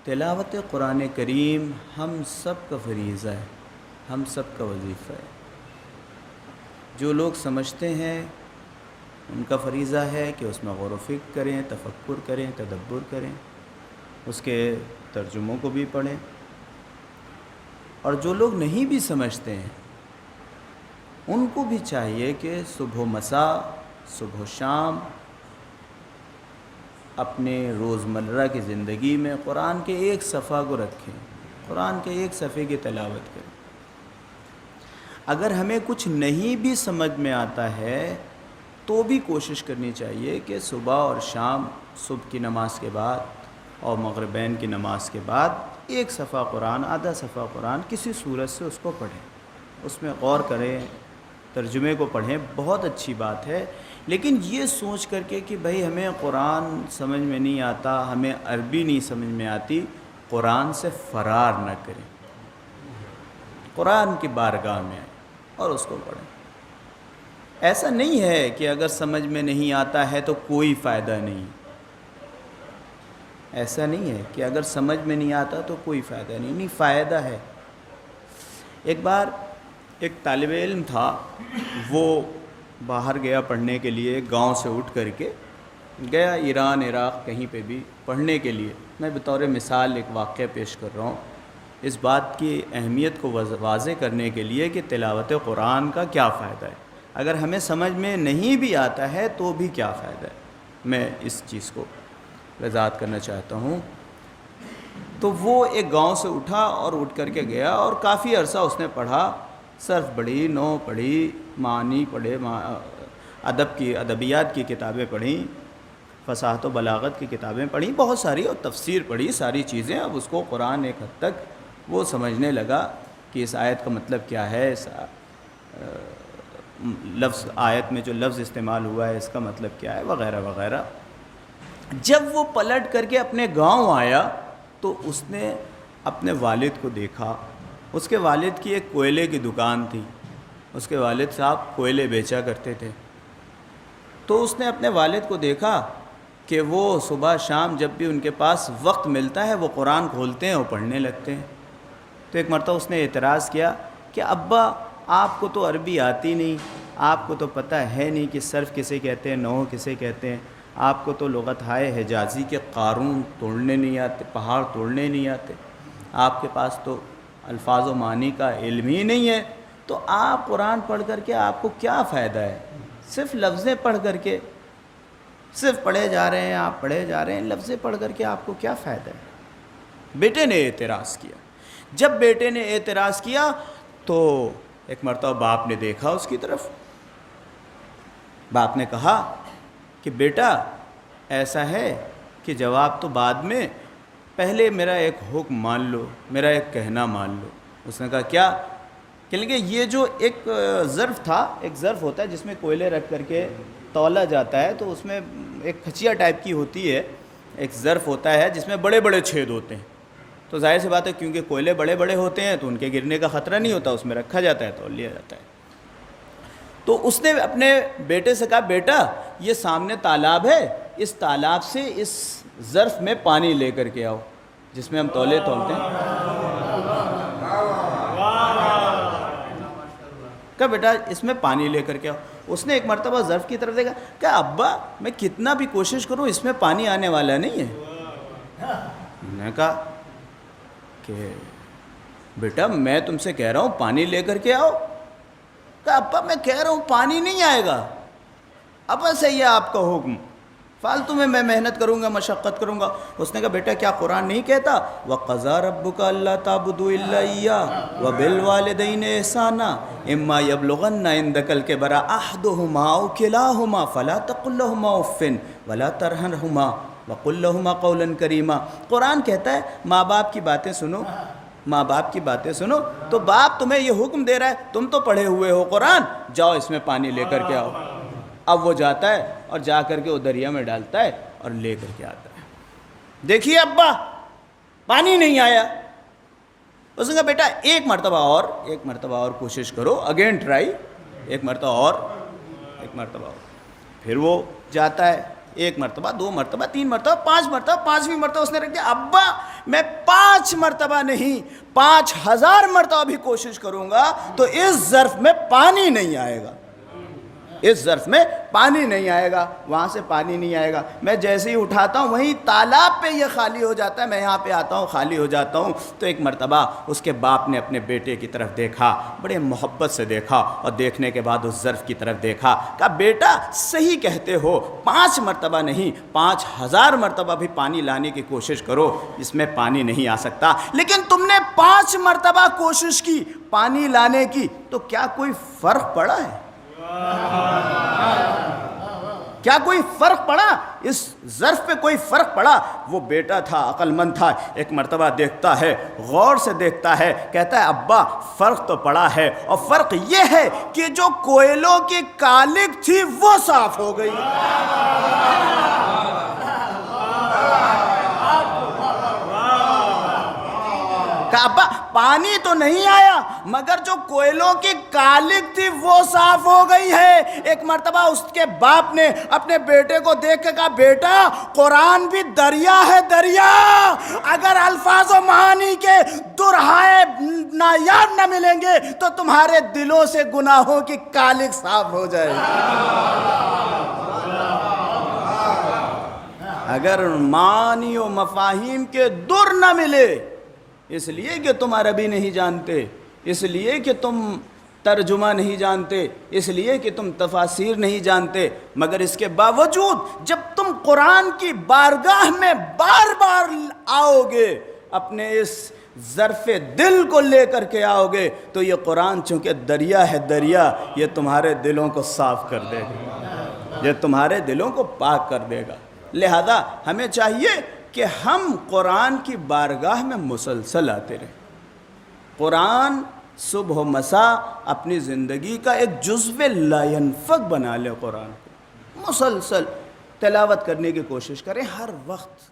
تلاوت قرآن کریم ہم سب کا فریضہ ہے، ہم سب کا وظیفہ ہے۔ جو لوگ سمجھتے ہیں ان کا فریضہ ہے کہ اس میں غور و فکر کریں، تفکر کریں، تدبر کریں، اس کے ترجموں کو بھی پڑھیں۔ اور جو لوگ نہیں بھی سمجھتے ہیں ان کو بھی چاہیے کہ صبح و مساء، صبح و شام اپنے روزمرہ کی زندگی میں قرآن کے ایک صفحہ کو رکھیں، قرآن کے ایک صفحے کی تلاوت کریں۔ اگر ہمیں کچھ نہیں بھی سمجھ میں آتا ہے تو بھی کوشش کرنی چاہیے کہ صبح اور شام، صبح کی نماز کے بعد اور مغربین کی نماز کے بعد ایک صفحہ قرآن، آدھا صفحہ قرآن کسی صورت سے اس کو پڑھیں، اس میں غور کریں، ترجمے کو پڑھیں، بہت اچھی بات ہے۔ لیکن یہ سوچ کر کے کہ بھئی ہمیں قرآن سمجھ میں نہیں آتا، ہمیں عربی نہیں سمجھ میں آتی، قرآن سے فرار نہ کریں، قرآن کی بارگاہ میں آئیں اور اس کو پڑھیں۔ ایسا نہیں ہے کہ اگر سمجھ میں نہیں آتا ہے تو کوئی فائدہ نہیں، ایسا نہیں ہے کہ اگر سمجھ میں نہیں آتا تو کوئی فائدہ نہیں فائدہ ہے۔ ایک بار ایک طالب علم تھا، وہ باہر گیا پڑھنے کے لیے، گاؤں سے اٹھ کر کے گیا ایران، عراق، کہیں پہ بھی پڑھنے کے لیے۔ میں بطور مثال ایک واقعہ پیش کر رہا ہوں، اس بات کی اہمیت کو واضح کرنے کے لیے کہ تلاوت قرآن کا کیا فائدہ ہے۔ اگر ہمیں سمجھ میں نہیں بھی آتا ہے تو بھی کیا فائدہ ہے، میں اس چیز کو وضاحت کرنا چاہتا ہوں۔ تو وہ ایک گاؤں سے اٹھا اور اٹھ کر کے گیا اور کافی عرصہ اس نے پڑھا، صرف پڑھی، نحو پڑھی، معانی پڑھے، ادبیات کی کتابیں پڑھیں، فصاحت و بلاغت کی کتابیں پڑھیں، بہت ساری، اور تفسیر پڑھی، ساری چیزیں۔ اب اس کو قرآن ایک حد تک وہ سمجھنے لگا کہ اس آیت کا مطلب کیا ہے، اس لفظ آیت میں جو لفظ استعمال ہوا ہے اس کا مطلب کیا ہے، وغیرہ وغیرہ۔ جب وہ پلٹ کر کے اپنے گاؤں آیا تو اس نے اپنے والد کو دیکھا۔ اس کے والد کی ایک کوئلے کی دکان تھی، اس کے والد صاحب کوئلے بیچا کرتے تھے۔ تو اس نے اپنے والد کو دیکھا کہ وہ صبح شام جب بھی ان کے پاس وقت ملتا ہے وہ قرآن کھولتے ہیں اور پڑھنے لگتے ہیں۔ تو ایک مرتبہ اس نے اعتراض کیا کہ ابا آپ کو تو عربی آتی نہیں، آپ کو تو پتہ ہے نہیں کہ صرف کسے کہتے ہیں، نحو کسے کہتے ہیں، آپ کو تو لغت ہائے حجازی کے قارون توڑنے نہیں آتے، پہاڑ توڑنے نہیں آتے، آپ کے پاس تو الفاظ و معنی کا علم ہی نہیں ہے، تو آپ قرآن پڑھ کر کے آپ کو کیا فائدہ ہے؟ صرف لفظیں پڑھ کر کے، صرف پڑھے جا رہے ہیں، آپ پڑھے جا رہے ہیں، لفظیں پڑھ کر کے آپ کو کیا فائدہ ہے؟ بیٹے نے اعتراض کیا۔ جب بیٹے نے اعتراض کیا تو ایک مرتبہ باپ نے دیکھا اس کی طرف، باپ نے کہا کہ بیٹا ایسا ہے کہ جواب تو بعد میں، پہلے میرا ایک حکم مان لو، میرا ایک کہنا مان لو۔ اس نے کہا کیا؟ کہ یہ جو ایک ظرف تھا، ایک ظرف ہوتا ہے جس میں کوئلے رکھ کر کے تولا جاتا ہے، تو اس میں ایک کھچیا ٹائپ کی ہوتی ہے، ایک ظرف ہوتا ہے جس میں بڑے بڑے چھید ہوتے ہیں، تو ظاہر سی بات ہے کیونکہ کوئلے بڑے بڑے ہوتے ہیں تو ان کے گرنے کا خطرہ نہیں ہوتا، اس میں رکھا جاتا ہے، تول لیا جاتا ہے۔ تو اس نے اپنے بیٹے سے کہا بیٹا یہ سامنے تالاب ہے، اس تالاب سے اس ظرف میں پانی لے کر کے آؤ جس میں ہم تولے تولتے ہیں۔ کہا بیٹا اس میں پانی لے کر کے آؤ۔ اس نے ایک مرتبہ ظرف کی طرف دیکھا، کہا ابا میں کتنا بھی کوشش کروں اس میں پانی آنے والا نہیں ہے۔ میں نے کہا کہ بیٹا میں تم سے کہہ رہا ہوں پانی لے کر کے آؤ۔ کہا ابا میں کہہ رہا ہوں پانی نہیں آئے گا۔ ابا صحیح ہے آپ کا حکم، فالتو میں محنت کروں گا، مشقت کروں گا۔ اس نے کہا بیٹا کیا قرآن نہیں کہتا وَقَضَىٰ رَبُّكَ أَلَّا تَعْبُدُوا إِلَّا إِيَّاهُ وَبِالْوَالِدَيْنِ إِحْسَانًا إِمَّا يَبْلُغَنَّ عِندَكَ الْكِبَرَ أَحَدُهُمَا أَوْ كِلَاهُمَا فَلَا تَقُل لَّهُمَا أُفٍّ وَلَا تَنْهَرْهُمَا وَقُل لَّهُمَا قَوْلًا كَرِيمًا۔ قرآن کہتا ہے ماں باپ کی باتیں سنو، ماں باپ کی باتیں سنو۔ تو باپ تمہیں یہ حکم دے رہا ہے، تم تو پڑھے ہوئے ہو قرآن، جاؤ اس میں پانی لے کر کے آؤ۔ اب وہ جاتا ہے اور جا کر کے وہ دریا میں ڈالتا ہے اور لے کر کے آتا ہے۔ دیکھیے ابا پانی نہیں آیا۔ اس نے کہا بیٹا ایک مرتبہ اور کوشش کرو، اگین ٹرائی، ایک مرتبہ اور۔ پھر وہ جاتا ہے، ایک مرتبہ، دو مرتبہ، تین مرتبہ، پانچ مرتبہ، پانچویں مرتبہ اس نے رکھ دیا، ابا میں 5 مرتبہ نہیں 5000 مرتبہ بھی کوشش کروں گا تو اس ظرف میں پانی نہیں آئے گا، اس ظرف میں پانی نہیں آئے گا، وہاں سے پانی نہیں آئے گا، میں جیسے ہی اٹھاتا ہوں وہیں تالاب پہ یہ خالی ہو جاتا ہے، میں یہاں پہ آتا ہوں خالی ہو جاتا ہوں۔ تو ایک مرتبہ اس کے باپ نے اپنے بیٹے کی طرف دیکھا، بڑے محبت سے دیکھا، اور دیکھنے کے بعد اس ظرف کی طرف دیکھا، کہا بیٹا صحیح کہتے ہو، 5 مرتبہ نہیں 5000 مرتبہ بھی پانی لانے کی کوشش کرو، اس میں پانی نہیں آ سکتا، لیکن تم نے 5 مرتبہ کوشش کی پانی لانے کی، تو کیا کوئی فرق پڑا ہے؟ کیا کوئی فرق پڑا؟ اس ظرف پہ کوئی فرق پڑا؟ وہ بیٹا تھا، عقل مند تھا، ایک مرتبہ دیکھتا ہے، غور سے دیکھتا ہے، کہتا ہے ابا فرق تو پڑا ہے، اور فرق یہ ہے کہ جو کوئلوں کی کالک تھی وہ صاف ہو گئی۔ کہا ابا پانی تو نہیں آیا مگر جو کوئلوں کی کالک تھی وہ صاف ہو گئی ہے۔ ایک مرتبہ اس کے باپ نے اپنے بیٹے کو دیکھ کے کہا بیٹا قرآن بھی دریا ہے، دریا، اگر الفاظ و معانی کے درہائے نایاب نہ ملیں گے تو تمہارے دلوں سے گناہوں کی کالک صاف ہو جائے گی۔ اگر معانی و مفاہیم کے در نہ ملے، اس لیے کہ تم عربی نہیں جانتے، اس لیے کہ تم ترجمہ نہیں جانتے، اس لیے کہ تم تفاسیر نہیں جانتے، مگر اس کے باوجود جب تم قرآن کی بارگاہ میں بار بار آؤ گے، اپنے اس ظرف دل کو لے کر کے آؤ گے، تو یہ قرآن چونکہ دریا ہے، دریا، یہ تمہارے دلوں کو صاف کر دے گا، یہ تمہارے دلوں کو پاک کر دے گا۔ لہذا ہمیں چاہیے کہ ہم قرآن کی بارگاہ میں مسلسل آتے رہیں، قرآن صبح و مساء اپنی زندگی کا ایک جزو لا ینفک بنا لے، قرآن کو مسلسل تلاوت کرنے کی کوشش کریں ہر وقت۔